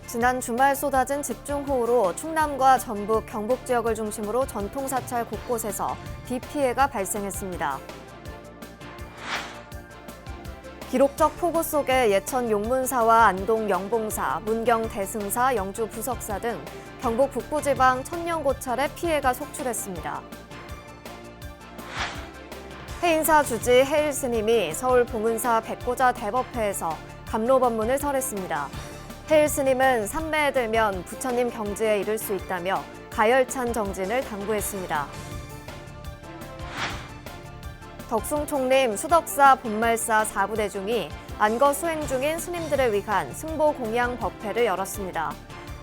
지난 주말 쏟아진 집중호우로 충남과 전북, 경북 지역을 중심으로 전통사찰 곳곳에서 비 피해가 발생했습니다. 기록적 폭우 속에 예천 용문사와 안동 영봉사, 문경 대승사, 영주 부석사 등 경북 북부지방 천년고찰에 피해가 속출했습니다. 해인사 주지 해일 스님이 서울 봉은사 백고자 대법회에서 감로법문을 설했습니다. 해일 스님은 삼매에 들면 부처님 경지에 이를 수 있다며 가열찬 정진을 당부했습니다. 덕숭 총림 수덕사 본말사 4부대 중이 안거 수행 중인 스님들을 위한 승보 공양 법회를 열었습니다.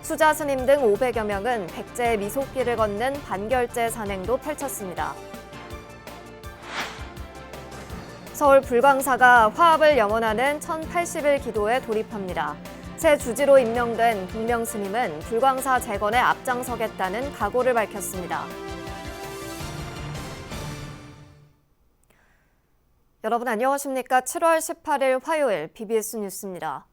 수자 스님 등 500여 명은 백제의 미소길을 걷는 반결제 산행도 펼쳤습니다. 서울 불광사가 화합을 염원하는 1080일 기도에 돌입합니다. 새 주지로 임명된 북명 스님은 불광사 재건에 앞장서겠다는 각오를 밝혔습니다. 여러분 안녕하십니까? 7월 18일 화요일 BBS 뉴스입니다.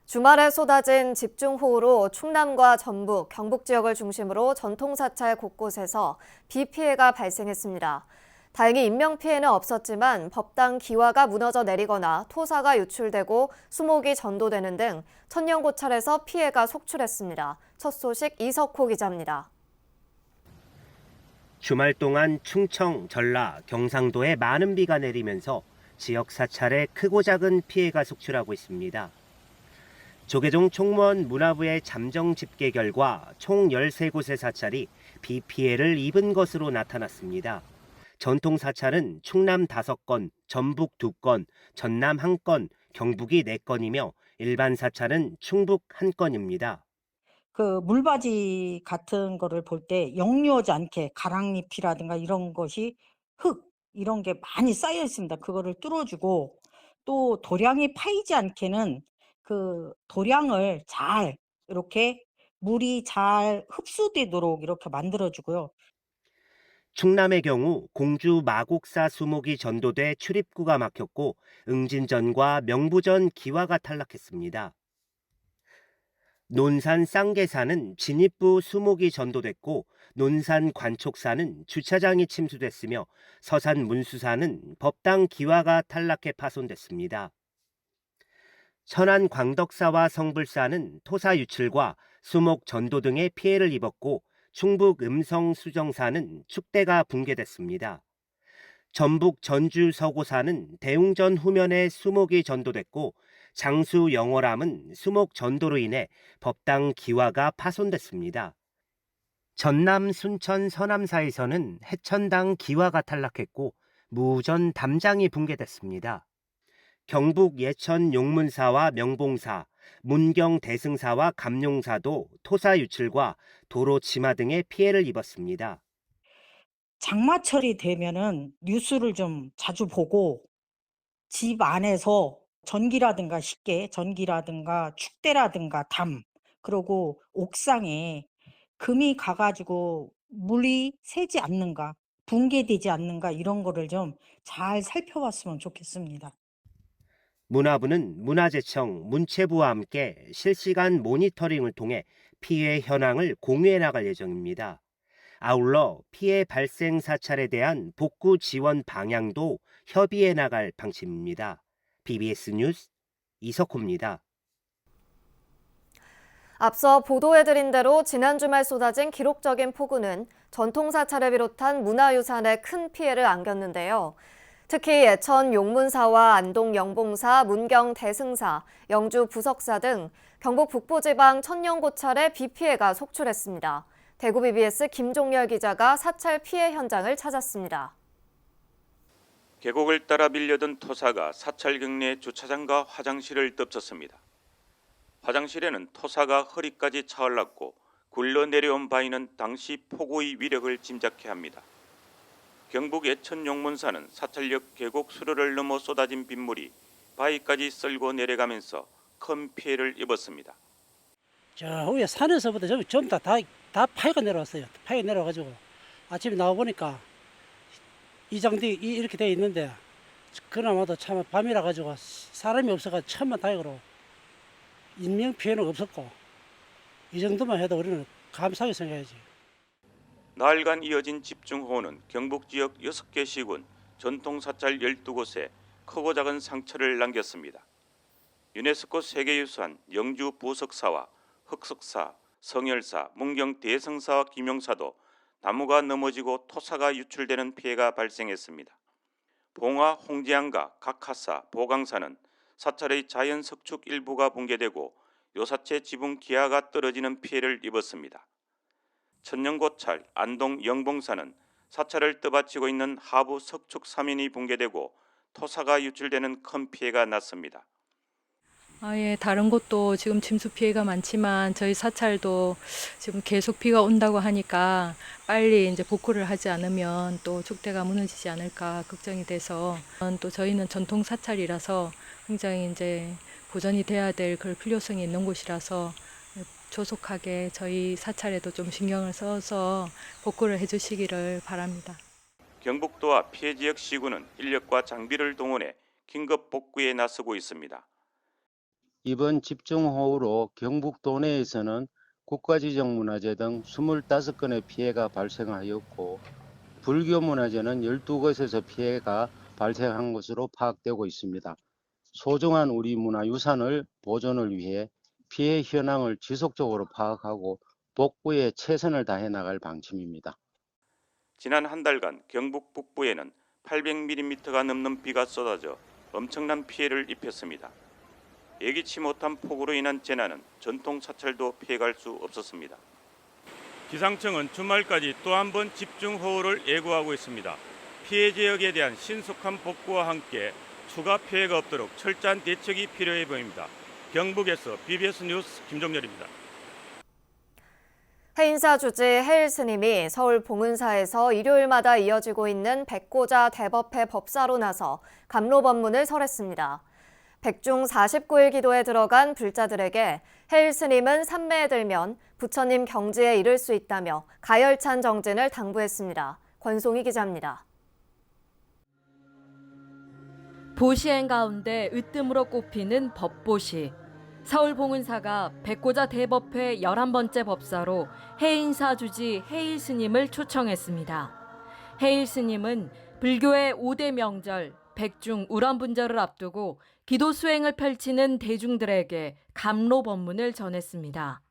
주말에 쏟아진 집중호우로 충남과 전북, 경북 지역을 중심으로 전통사찰 곳곳에서 비 피해가 발생했습니다. 다행히 인명피해는 없었지만 법당 기와가 무너져 내리거나 토사가 유출되고 수목이 전도되는 등 천년고찰에서 피해가 속출했습니다. 첫 소식 이석호 기자입니다. 주말 동안 충청, 전라, 경상도에 많은 비가 내리면서 지역 사찰에 크고 작은 피해가 속출하고 있습니다. 조계종 총무원 문화부의 잠정 집계 결과 총 13곳의 사찰이 비 피해를 입은 것으로 나타났습니다. 전통 사찰은 충남 5건, 전북 2건, 전남 1건, 경북이 4건이며 일반 사찰은 충북 1건입니다. 그 물바지 같은 거를 볼 때 역류하지 않게 가랑잎이라든가 이런 것이 흙 이런 게 많이 쌓여 있습니다. 그거를 뚫어주고 또 도량이 파이지 않게는 그 도량을 잘 이렇게 물이 잘 흡수되도록 이렇게 만들어주고요. 충남의 경우 공주 마곡사 수목이 전도돼 출입구가 막혔고 응진전과 명부전 기와가 탈락했습니다. 논산 쌍계사는 진입부 수목이 전도됐고 논산 관촉사는 주차장이 침수됐으며 서산 문수사는 법당 기와가 탈락해 파손됐습니다. 천안 광덕사와 성불사는 토사 유출과 수목 전도 등의 피해를 입었고 충북 음성 수정사는 축대가 붕괴됐습니다. 전북 전주 서고사는 대웅전 후면에 수목이 전도됐고 장수 영월암은 수목 전도로 인해 법당 기와가 파손됐습니다. 전남 순천 서남사에서는 해천당 기와가 탈락했고 무전 담장이 붕괴됐습니다. 경북 예천 용문사와 명봉사, 문경 대승사와 감룡사도 토사 유출과 도로 침하 등의 피해를 입었습니다. 장마철이 되면은 뉴스를 좀 자주 보고 집 안에서 전기라든가 식계, 전기라든가 축대라든가 담, 그리고 옥상에 금이 가가지고 물이 새지 않는가, 붕괴되지 않는가 이런 거를 좀 잘 살펴봤으면 좋겠습니다. 문화부는 문화재청, 문체부와 함께 실시간 모니터링을 통해 피해 현황을 공유해 나갈 예정입니다. 아울러 피해 발생 사찰에 대한 복구 지원 방향도 협의해 나갈 방침입니다. BBS 뉴스 이석호입니다. 앞서 보도해드린 대로 지난 주말 쏟아진 기록적인 폭우는 전통사찰을 비롯한 문화유산에 큰 피해를 안겼는데요. 특히 예천 용문사와 안동 영봉사, 문경 대승사, 영주 부석사 등 경북 북부지방 천년고찰에 비 피해가 속출했습니다. 대구 BBS 김종열 기자가 사찰 피해 현장을 찾았습니다. 계곡을 따라 밀려든 토사가 사찰 경내 주차장과 화장실을 덮쳤습니다. 화장실에는 토사가 허리까지 차올랐고 굴러 내려온 바위는 당시 폭우의 위력을 짐작케 합니다. 경북 예천 용문사는 사찰역 계곡 수로를 넘어 쏟아진 빗물이 바위까지 쓸고 내려가면서 큰 피해를 입었습니다. 저 위에 산에서부터 전부 다 파이가 내려왔어요. 파이가 내려와가지고 아침에 나와보니까 이장뒤 이렇게 돼 있는데 그나마도 참 밤이라 가지고 사람이 없어가지고 천만 다행으로 인명 피해는 없었고 이 정도만 해도 우리는 감사하게 생각해야지. 나흘간 이어진 집중호우는 경북 지역 6개 시군 전통 사찰 12곳에 크고 작은 상처를 남겼습니다. 유네스코 세계유산 영주 보석사와 흑석사, 성열사, 문경 대성사와 기명사도 나무가 넘어지고 토사가 유출되는 피해가 발생했습니다. 봉화, 홍지안과 각하사, 보강사는 사찰의 자연 석축 일부가 붕괴되고 요사체 지붕 기하가 떨어지는 피해를 입었습니다. 천년고찰, 안동 영봉사는 사찰을 떠받치고 있는 하부 석축 사면이 붕괴되고 토사가 유출되는 큰 피해가 났습니다. 예, 다른 곳도 지금 침수 피해가 많지만 저희 사찰도 지금 계속 비가 온다고 하니까 빨리 이제 복구를 하지 않으면 또 축대가 무너지지 않을까 걱정이 돼서 또 저희는 전통 사찰이라서 굉장히 이제 보존이 돼야 될 그럴 필요성이 있는 곳이라서 조속하게 저희 사찰에도 좀 신경을 써서 복구를 해주시기를 바랍니다. 경북도와 피해 지역 시군은 인력과 장비를 동원해 긴급 복구에 나서고 있습니다. 이번 집중호우로 경북도 내에서는 국가지정문화재 등 25건의 피해가 발생하였고 불교 문화재는 12곳에서 피해가 발생한 것으로 파악되고 있습니다. 소중한 우리 문화유산을 보존을 위해 피해 현황을 지속적으로 파악하고 복구에 최선을 다해 나갈 방침입니다. 지난 한 달간 경북 북부에는 800mm가 넘는 비가 쏟아져 엄청난 피해를 입혔습니다. 예기치 못한 폭우로 인한 재난은 전통 사찰도 피해갈 수 없었습니다. 기상청은 주말까지 또 한 번 집중호우를 예고하고 있습니다. 피해 지역에 대한 신속한 복구와 함께 추가 피해가 없도록 철저한 대책이 필요해 보입니다. 경북에서 BBS 뉴스 김종렬입니다. 해인사 주지 해일 스님이 서울 봉은사에서 일요일마다 이어지고 있는 백고자 대법회 법사로 나서 감로법문을 설했습니다. 백중 49일 기도에 들어간 불자들에게 해일 스님은 삼매에 들면 부처님 경지에 이를 수 있다며 가열찬 정진을 당부했습니다. 권송희 기자입니다. 보시행 가운데 으뜸으로 꼽히는 법보시. 서울 봉은사가 백고자 대법회 11번째 법사로 해인사 주지 해일 스님을 초청했습니다. 해일 스님은 불교의 5대 명절 백중 우람분절을 앞두고 기도 수행을 펼치는 대중들에게 감로 법문을 전했습니다.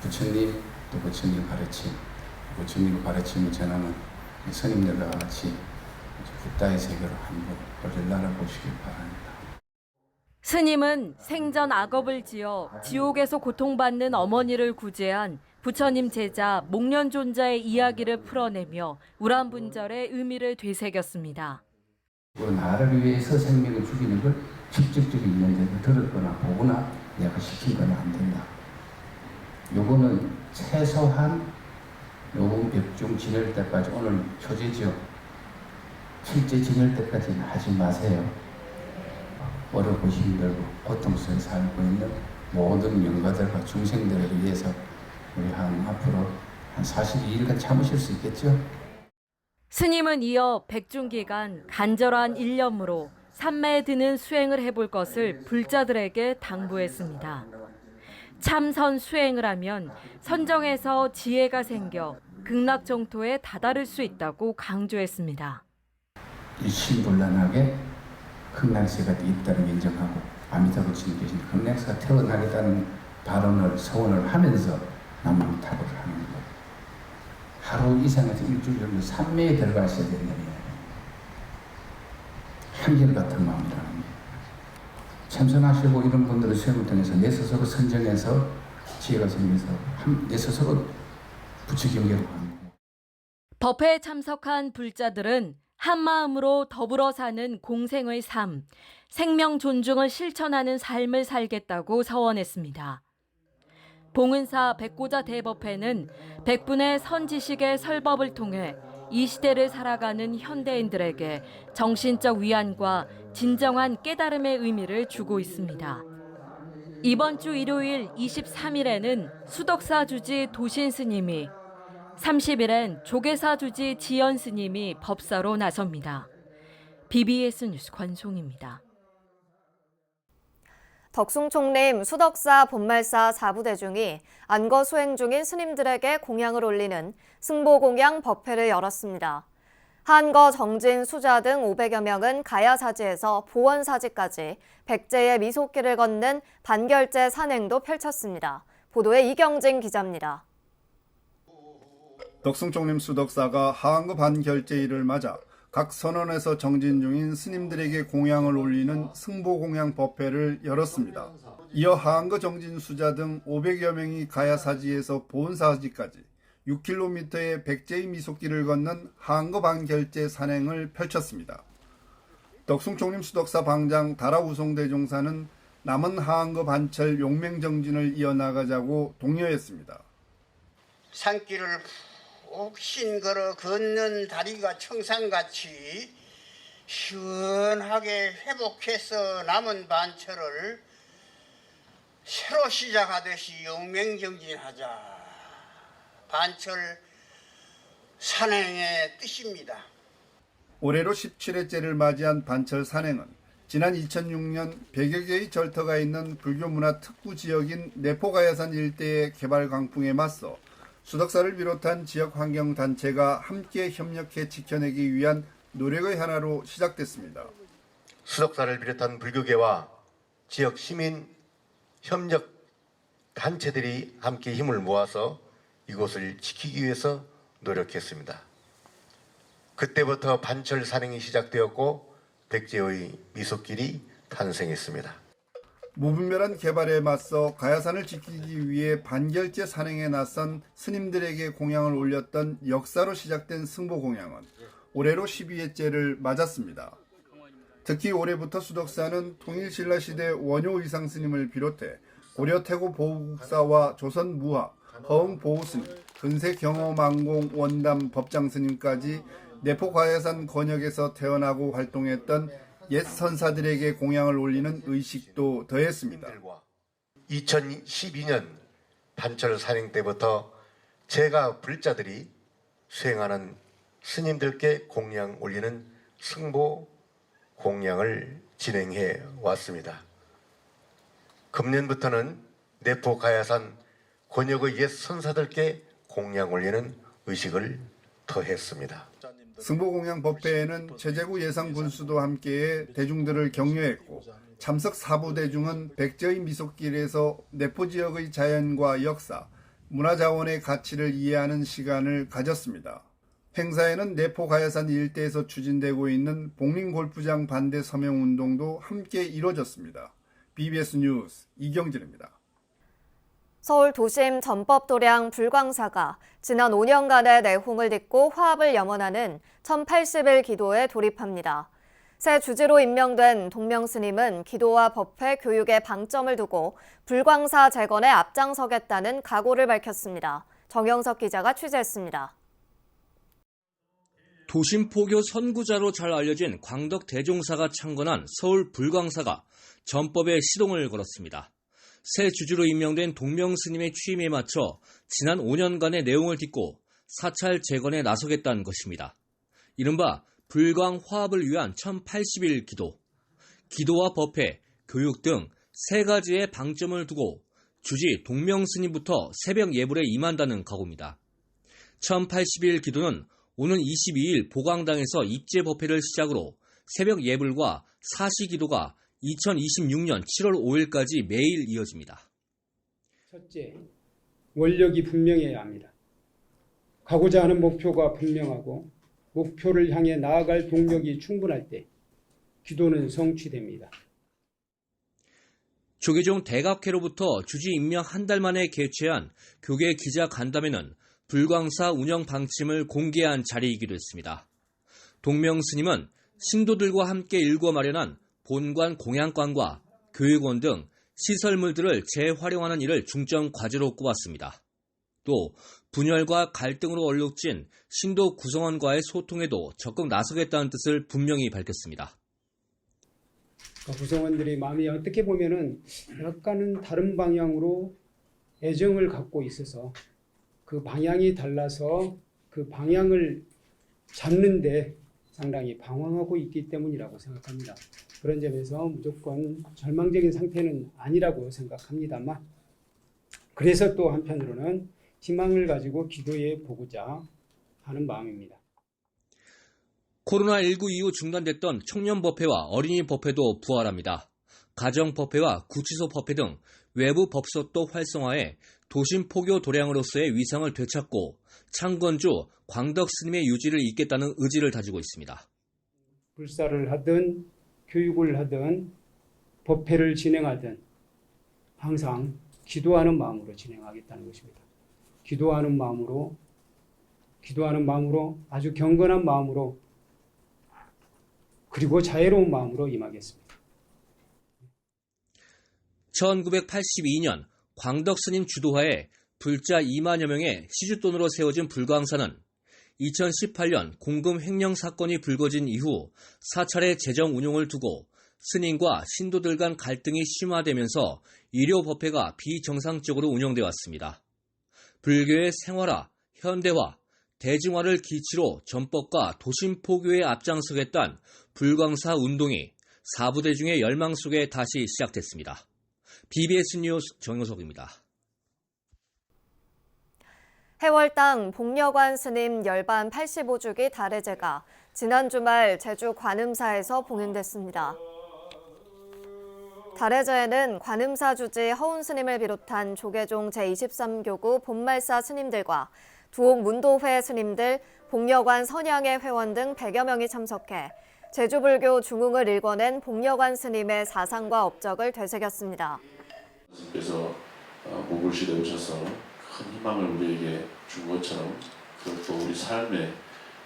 부처님 또 부처님 가르침, 부처님 가르침을 전하는 스님들과 같이 붓다의 세계로 한번 얼른 날아보시길 바랍니다. 스님은 생전 악업을 지어 지옥에서 고통받는 어머니를 구제한 부처님 제자 목련존자의 이야기를 풀어내며 우람분절의 의미를 되새겼습니다. 나를 위해서 생명을 죽이는 걸 직접적으로 있는데도 들었거나 보거나 내가 시킨 건 안 된다. 요거는 최소한 요번 백중 지낼 때까지 오늘 초제죠. 실제 지낼 때까지는 하지 마세요. 어렵고 힘들고 고통 속에 살고 있는 모든 영가들과 중생들을 위해서 우리 앞으로 한 42일간 참으실 수 있겠죠? 스님은 이어 백중 기간 간절한 일념으로 삼매에 드는 수행을 해볼 것을 불자들에게 당부했습니다. 참선 수행을 하면 선정에서 지혜가 생겨 극락정토에 다다를 수 있다고 강조했습니다. 일심불란하게 극락세가 있다는 인정하고 아미타불스님 계신 극락세가 태어나겠다는 발언을 서원을 하면서 남망타불을 하는 거예요. 하루 이상에서 일주일 정도 삼매에 들어가셔야 된다는 한결같은 마음이라는 거예요. 참선하시고 이런 분들의 수행을 통해서 내 스스로 선정해서 지혜가 생겨서 내 스스로 부처경계로 가는 거예요. 법회에 참석한 불자들은 한마음으로 더불어 사는 공생의 삶, 생명 존중을 실천하는 삶을 살겠다고 서원했습니다. 봉은사 백고자 대법회는 백분의 선지식의 설법을 통해 이 시대를 살아가는 현대인들에게 정신적 위안과 진정한 깨달음의 의미를 주고 있습니다. 이번 주 일요일 23일에는 수덕사 주지 도신 스님이, 30일엔 조계사 주지 지연 스님이 법사로 나섭니다. BBS 뉴스 권송입니다. 덕숭총림 수덕사 본말사 4부대중이 안거 수행 중인 스님들에게 공양을 올리는 승보공양 법회를 열었습니다. 한거, 정진, 수자 등 500여 명은 가야사지에서 보원사지까지 백제의 미소길을 걷는 반결제 산행도 펼쳤습니다. 보도에 이경진 기자입니다. 덕숭총림 수덕사가 하한거 반결제일을 맞아 각 선원에서 정진 중인 스님들에게 공양을 올리는 승보공양 법회를 열었습니다. 이어 하한거 정진 수자 등 500여 명이 가야사지에서 보은사지까지 6km의 백제의 미소길을 걷는 하한거 반결제 산행을 펼쳤습니다. 덕숭총림 수덕사 방장 다라우송대종사는 남은 하한거 반철 용맹정진을 이어나가자고 독려했습니다. 산길을 옥신 걸어 걷는 다리가 청산같이 시원하게 회복해서 남은 반철을 새로 시작하듯이 용맹정진하자. 반철 산행의 뜻입니다. 올해로 17회째를 맞이한 반철 산행은 지난 2006년 100여 개의 절터가 있는 불교문화 특구 지역인 내포가야산 일대의 개발 강풍에 맞서 수덕사를 비롯한 지역 환경단체가 함께 협력해 지켜내기 위한 노력의 하나로 시작됐습니다. 수덕사를 비롯한 불교계와 지역 시민 협력 단체들이 함께 힘을 모아서 이곳을 지키기 위해서 노력했습니다. 그때부터 반철 산행이 시작되었고 백제의 미소길이 탄생했습니다. 무분별한 개발에 맞서 가야산을 지키기 위해 반결제 산행에 나선 스님들에게 공양을 올렸던 역사로 시작된 승보공양은 올해로 12회째를 맞았습니다. 특히 올해부터 수덕사는 통일신라시대 원효 의상 스님을 비롯해 고려 태고 보국사와 조선 무학, 허응 보호스님, 근세 경호망공 원담 법장 스님까지 내포가야산 권역에서 태어나고 활동했던 옛 선사들에게 공양을 올리는 의식도 더했습니다. 2012년 반철 산행 때부터 제가 불자들이 수행하는 스님들께 공양 올리는 승보 공양을 진행해 왔습니다. 금년부터는 내포 가야산 권역의 옛 선사들께 공양 올리는 의식을 더했습니다. 승보공양 법회에는 최재구 예상군수도 함께해 대중들을 격려했고 참석 4부대중은 백제의 미소길에서 내포 지역의 자연과 역사, 문화자원의 가치를 이해하는 시간을 가졌습니다. 행사에는 내포 가야산 일대에서 추진되고 있는 복링골프장 반대 서명운동도 함께 이뤄졌습니다. BBS 뉴스 이경진입니다. 서울 도심 전법도량 불광사가 지난 5년간의 내홍을 딛고 화합을 염원하는 1080일 기도에 돌입합니다. 새 주지로 임명된 동명스님은 기도와 법회, 교육에 방점을 두고 불광사 재건에 앞장서겠다는 각오를 밝혔습니다. 정영석 기자가 취재했습니다. 도심포교 선구자로 잘 알려진 광덕 대종사가 창건한 서울 불광사가 전법에 시동을 걸었습니다. 새 주주로 임명된 동명스님의 취임에 맞춰 지난 5년간의 내용을 딛고 사찰 재건에 나서겠다는 것입니다. 이른바 불광 화합을 위한 1080일 기도, 기도와 법회, 교육 등 세 가지의 방점을 두고 주지 동명스님부터 새벽 예불에 임한다는 각오입니다. 1080일 기도는 오는 22일 보광당에서 입제 법회를 시작으로 새벽 예불과 사시 기도가 2026년 7월 5일까지 매일 이어집니다. 첫째, 원력이 분명해야 합니다. 가고자 하는 목표가 분명하고 목표를 향해 나아갈 동력이 충분할 때 기도는 성취됩니다. 조계종 대각회로부터 주지 임명 한 달 만에 개최한 교계 기자 간담회는 불광사 운영 방침을 공개한 자리이기도 했습니다. 동명스님은 신도들과 함께 일궈 마련한 본관 공양관과 교육원 등 시설물들을 재활용하는 일을 중점 과제로 꼽았습니다. 또 분열과 갈등으로 얼룩진 신도 구성원과의 소통에도 적극 나서겠다는 뜻을 분명히 밝혔습니다. 구성원들의 마음이 어떻게 보면은 약간은 다른 방향으로 애정을 갖고 있어서 그 방향이 달라서 그 방향을 잡는데 상당히 방황하고 있기 때문이라고 생각합니다. 그런 점에서 무조건 절망적인 상태는 아니라고 생각합니다만, 그래서 또 한편으로는 희망을 가지고 기도해 보고자 하는 마음입니다. 코로나19 이후 중단됐던 청년법회와 어린이법회도 부활합니다. 가정법회와 구치소법회 등 외부 법석도 활성화해 도심 포교 도량으로서의 위상을 되찾고 창건주 광덕 스님의 유지를 잇겠다는 의지를 다지고 있습니다. 불사를 하든 교육을 하든 법회를 진행하든 항상 기도하는 마음으로 진행하겠다는 것입니다. 기도하는 마음으로 아주 경건한 마음으로 그리고 자애로운 마음으로 임하겠습니다. 1982년 광덕 스님 주도하에 불자 2만여 명의 시주돈으로 세워진 불광사는 2018년 공금 횡령 사건이 불거진 이후 사찰의 재정 운용을 두고 스님과 신도들 간 갈등이 심화되면서 일요법회가 비정상적으로 운영돼 왔습니다. 불교의 생활화, 현대화, 대중화를 기치로 전법과 도심 포교에 앞장서겠다는 불광사 운동이 사부대중의 열망 속에 다시 시작됐습니다. BBS 뉴스 정효석입니다. 해월당 복려관 스님 열반 85주기 달해제가 지난 주말 제주 관음사에서 봉행됐습니다. 달해제에는 관음사 주지 허운 스님을 비롯한 조계종 제23교구 본말사 스님들과 두옥 문도회 스님들, 복려관 선양의 회원 등 100여 명이 참석해 제주불교 중흥을 일궈낸 복려관 스님의 사상과 업적을 되새겼습니다. 스님께서 모굴시대 오셔서 큰 희망을 우리에게 준 것처럼 그것도 우리 삶에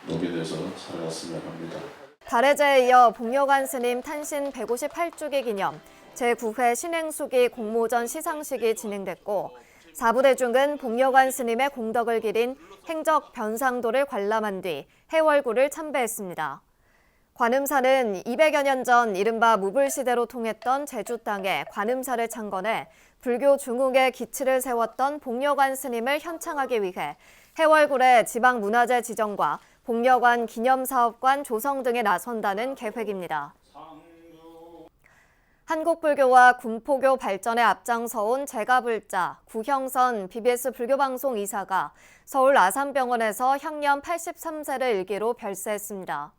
녹여내서 살아갔으면 합니다. 달해제에 이어 복려관 스님 탄신 158주기 기념 제9회 신행수기 공모전 시상식이 진행됐고 사부대중은 복려관 스님의 공덕을 기린 행적 변상도를 관람한 뒤 해월구를 참배했습니다. 관음사는 200여 년 전 이른바 무불시대로 통했던 제주 땅에 관음사를 창건해 불교 중흥의 기치를 세웠던 복려관 스님을 현창하기 위해 해월굴의 지방문화재 지정과 복려관 기념사업관 조성 등에 나선다는 계획입니다. 한국불교와 군포교 발전에 앞장서온 제가불자 구형선 BBS 불교방송 이사가 서울 아산병원에서 향년 83세를 일기로 별세했습니다.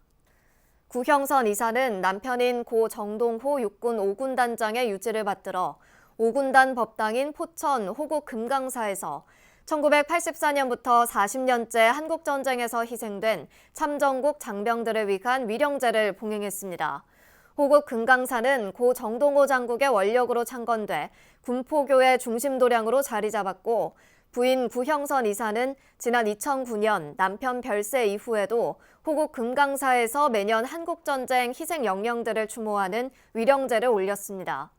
구형선 이사는 남편인 고 정동호 육군 5군 단장의 유지를 받들어 5군단 법당인 포천 호국 금강사에서 1984년부터 40년째 한국전쟁에서 희생된 참전국 장병들을 위한 위령제를 봉행했습니다. 호국 금강사는 고 정동호 장국의 원력으로 창건돼 군포교의 중심도량으로 자리 잡았고 부인 구형선 이사는 지난 2009년 남편 별세 이후에도 호국 금강사에서 매년 한국전쟁 희생 영령들을 추모하는 위령제를 올렸습니다.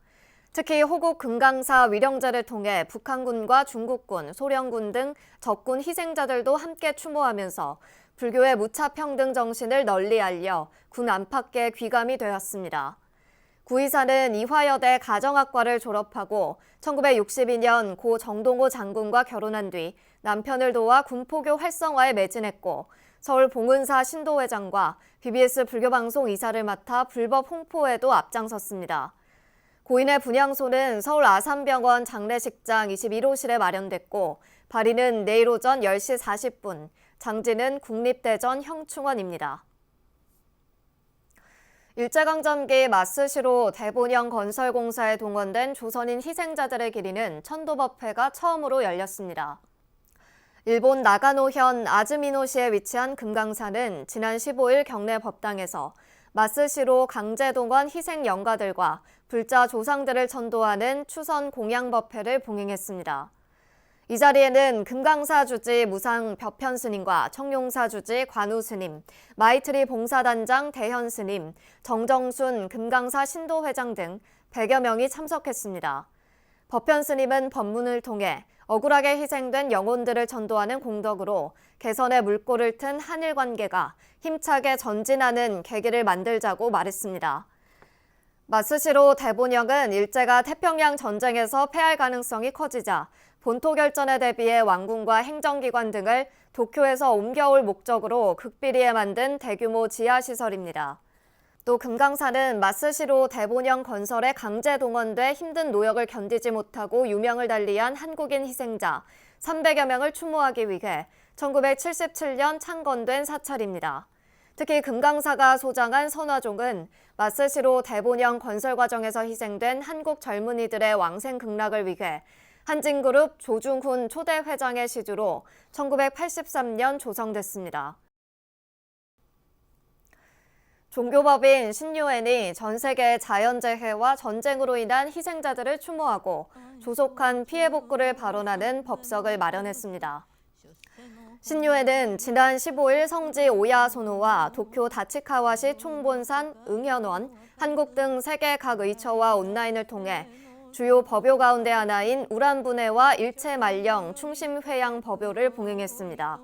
특히 호국 금강사 위령제를 통해 북한군과 중국군, 소련군 등 적군 희생자들도 함께 추모하면서 불교의 무차평등 정신을 널리 알려 군 안팎에 귀감이 되었습니다. 구 이사는 이화여대 가정학과를 졸업하고 1962년 고 정동호 장군과 결혼한 뒤 남편을 도와 군포교 활성화에 매진했고 서울 봉은사 신도회장과 BBS 불교방송 이사를 맡아 불법 홍포에도 앞장섰습니다. 고인의 분향소는 서울 아산병원 장례식장 21호실에 마련됐고 발인은 내일 오전 10시 40분, 장지는 국립대전 형충원입니다. 일제강점기 마스시로 대본영 건설공사에 동원된 조선인 희생자들을 기리는 천도법회가 처음으로 열렸습니다. 일본 나가노현 아즈미노시에 위치한 금강사는 지난 15일 경내 법당에서 마스시로 강제동원 희생 영가들과 불자 조상들을 천도하는 추선 공양법회를 봉행했습니다. 이 자리에는 금강사 주지 무상 벽편 스님과 청룡사 주지 관우 스님, 마이트리 봉사단장 대현 스님, 정정순 금강사 신도회장 등 100여 명이 참석했습니다. 법편 스님은 법문을 통해 억울하게 희생된 영혼들을 전도하는 공덕으로 개선의 물꼬를 튼 한일 관계가 힘차게 전진하는 계기를 만들자고 말했습니다. 마스시로 대본영은 일제가 태평양 전쟁에서 패할 가능성이 커지자 본토 결전에 대비해 왕궁과 행정기관 등을 도쿄에서 옮겨올 목적으로 극비리에 만든 대규모 지하시설입니다. 또 금강산은 마쓰시로 대본영 건설에 강제 동원돼 힘든 노역을 견디지 못하고 유명을 달리한 한국인 희생자 300여 명을 추모하기 위해 1977년 창건된 사찰입니다. 특히 금강사가 소장한 선화종은 마쓰시로 대본영 건설 과정에서 희생된 한국 젊은이들의 왕생 극락을 위해 한진그룹 조중훈 초대 회장의 시주로 1983년 조성됐습니다. 종교법인 신유엔이 전 세계 자연재해와 전쟁으로 인한 희생자들을 추모하고 조속한 피해 복구를 발언하는 법석을 마련했습니다. 신유엔은 지난 15일 성지 오야소노와 도쿄 다치카와시 총본산 응현원, 한국 등 세계 각 의처와 온라인을 통해 주요 법요 가운데 하나인 우란분해와 일체말령 충심회양 법요를 봉행했습니다.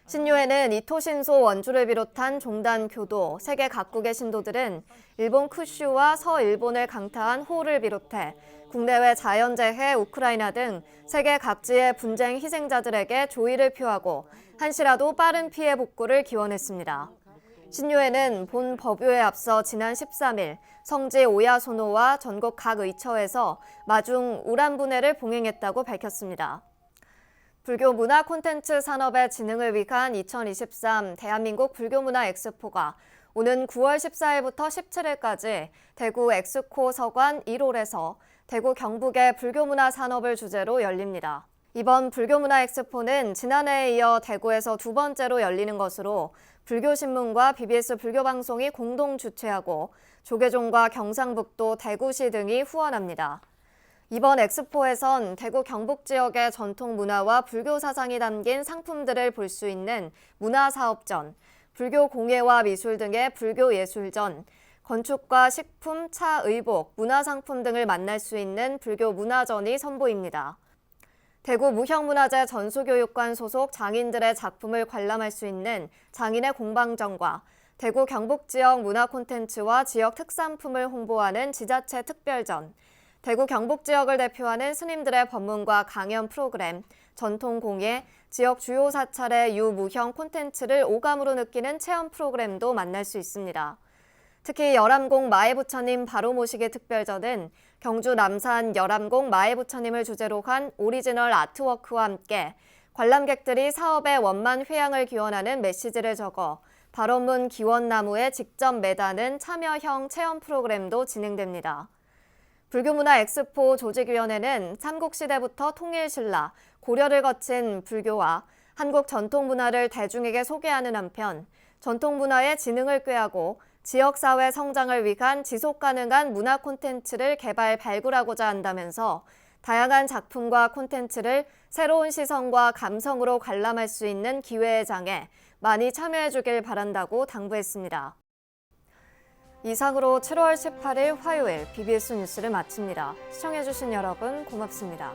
신유엔은 이토신소 원주를 비롯한 종단 교도, 세계 각국의 신도들은 일본 쿠슈와 서일본을 강타한 호를 비롯해 국내외 자연재해, 우크라이나 등 세계 각지의 분쟁 희생자들에게 조의를 표하고 한시라도 빠른 피해 복구를 기원했습니다. 신유엔은 본 법요에 앞서 지난 13일 성지 오야소노와 전국 각 의처에서 마중 우란분해를 봉행했다고 밝혔습니다. 불교 문화 콘텐츠 산업의 진흥을 위한 2023 대한민국 불교문화 엑스포가 오는 9월 14일부터 17일까지 대구 엑스코 서관 1홀에서 대구 경북의 불교문화 산업을 주제로 열립니다. 이번 불교문화 엑스포는 지난해에 이어 대구에서 두 번째로 열리는 것으로 불교신문과 BBS 불교방송이 공동 주최하고 조계종과 경상북도, 대구시 등이 후원합니다. 이번 엑스포에선 대구 경북 지역의 전통 문화와 불교 사상이 담긴 상품들을 볼 수 있는 문화사업전, 불교 공예와 미술 등의 불교 예술전, 건축과 식품, 차, 의복, 문화상품 등을 만날 수 있는 불교 문화전이 선보입니다. 대구 무형문화재 전수교육관 소속 장인들의 작품을 관람할 수 있는 장인의 공방전과 대구 경북 지역 문화 콘텐츠와 지역 특산품을 홍보하는 지자체 특별전, 대구 경북 지역을 대표하는 스님들의 법문과 강연 프로그램, 전통 공예, 지역 주요 사찰의 유무형 콘텐츠를 오감으로 느끼는 체험 프로그램도 만날 수 있습니다. 특히 열암공 마애부처님 바로 모시기 특별전은 경주 남산 열암공 마애부처님을 주제로 한 오리지널 아트워크와 함께 관람객들이 사업의 원만 회양을 기원하는 메시지를 적어 발원문 기원나무에 직접 매다는 참여형 체험 프로그램도 진행됩니다. 불교문화 엑스포 조직위원회는 삼국시대부터 통일신라, 고려를 거친 불교와 한국 전통문화를 대중에게 소개하는 한편 전통문화의 진흥을 꾀하고 지역사회 성장을 위한 지속가능한 문화 콘텐츠를 개발 발굴하고자 한다면서 다양한 작품과 콘텐츠를 새로운 시선과 감성으로 관람할 수 있는 기회의 장에 많이 참여해 주길 바란다고 당부했습니다. 이상으로 7월 18일 화요일 BBS 뉴스를 마칩니다. 시청해주신 여러분 고맙습니다.